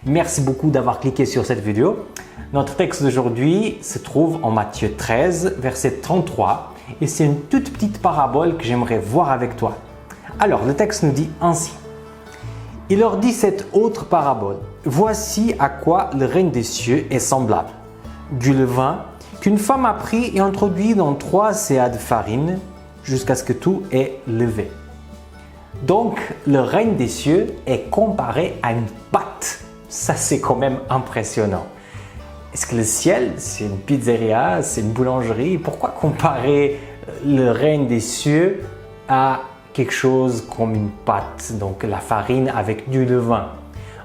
Merci beaucoup d'avoir cliqué sur cette vidéo. Notre texte d'aujourd'hui se trouve en Matthieu 13, verset 33 et c'est une toute petite parabole que j'aimerais voir avec toi. Alors, le texte nous dit ainsi. Il leur dit cette autre parabole. Voici à quoi le règne des cieux est semblable. Du levain qu'une femme a pris et introduit dans 3 seas de farine jusqu'à ce que tout est levé. Donc, le règne des cieux est comparé à une pâte. Ça, c'est quand même impressionnant. Est-ce que le ciel, c'est une pizzeria, c'est une boulangerie? Pourquoi comparer le règne des cieux à quelque chose comme une pâte, donc la farine avec du levain?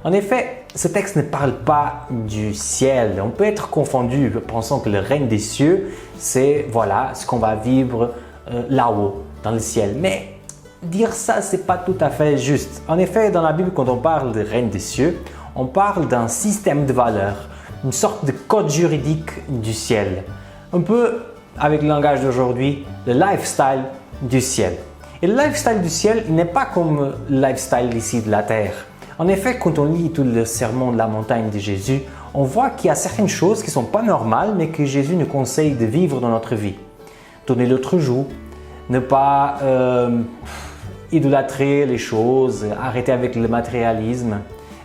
En effet, ce texte ne parle pas du ciel. On peut être confondu pensant que le règne des cieux, c'est voilà ce qu'on va vivre là-haut, dans le ciel. Mais dire ça, c'est pas tout à fait juste. En effet, dans la Bible, quand on parle de règne des cieux, on parle d'un système de valeurs, une sorte de code juridique du ciel. Un peu, avec le langage d'aujourd'hui, le lifestyle du ciel. Et le lifestyle du ciel, il n'est pas comme le lifestyle ici de la terre. En effet, quand on lit tout le sermon de la montagne de Jésus, on voit qu'il y a certaines choses qui ne sont pas normales, mais que Jésus nous conseille de vivre dans notre vie. Tourner l'autre joue, ne pas idolâtrer les choses, arrêter avec le matérialisme.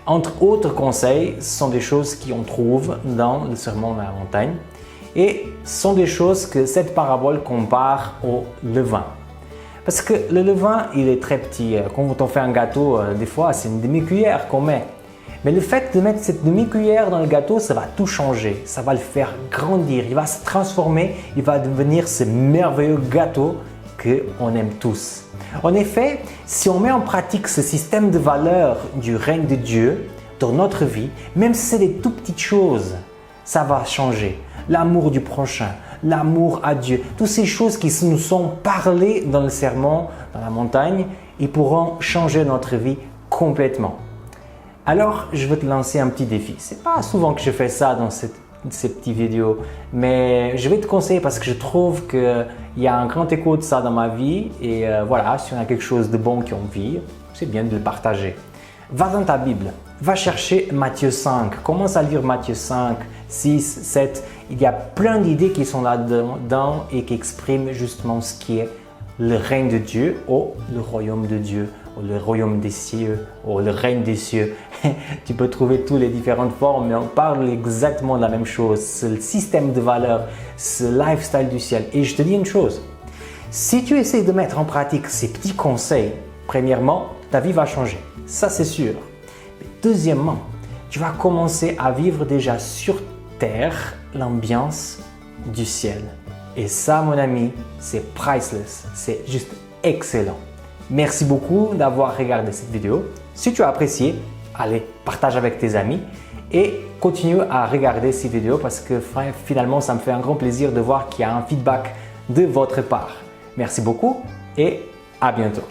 Entre autres conseils, ce sont des choses qu'on trouve dans le sermon de la montagne et ce sont des choses que cette parabole compare au levain. Parce que le levain, il est très petit. Quand on fait un gâteau, des fois, c'est une demi-cuillère qu'on met. Mais le fait de mettre cette demi-cuillère dans le gâteau, ça va tout changer. Ça va le faire grandir, il va se transformer, il va devenir ce merveilleux gâteau qu'on aime tous. En effet, si on met en pratique ce système de valeurs du règne de Dieu dans notre vie, même si c'est des tout petites choses, ça va changer. L'amour du prochain, l'amour à Dieu, toutes ces choses qui nous sont parlées dans le sermon, dans la montagne, ils pourront changer notre vie complètement. Alors, je veux te lancer un petit défi. Ce n'est pas souvent que je fais ça dans ces petites vidéos, mais je vais te conseiller parce que je trouve qu'il y a un grand écho de ça dans ma vie et voilà, si on a quelque chose de bon qu'on vit, c'est bien de le partager. Va dans ta Bible, va chercher Matthieu 5, commence à lire Matthieu 5, 6, 7. Il y a plein d'idées qui sont là-dedans et qui expriment justement ce qui est le règne de Dieu ou le royaume de Dieu ou le royaume des cieux ou le règne des cieux. Tu peux trouver toutes les différentes formes, mais on parle exactement de la même chose. C'est le système de valeurs, ce lifestyle du ciel. Et je te dis une chose, si tu essaies de mettre en pratique ces petits conseils, premièrement, ta vie va changer. Ça, c'est sûr. Mais deuxièmement, tu vas commencer à vivre déjà sur terre l'ambiance du ciel. Et ça, mon ami, c'est priceless. C'est juste excellent. Merci beaucoup d'avoir regardé cette vidéo. Si tu as apprécié, allez, partage avec tes amis et continue à regarder ces vidéos parce que finalement, ça me fait un grand plaisir de voir qu'il y a un feedback de votre part. Merci beaucoup et à bientôt.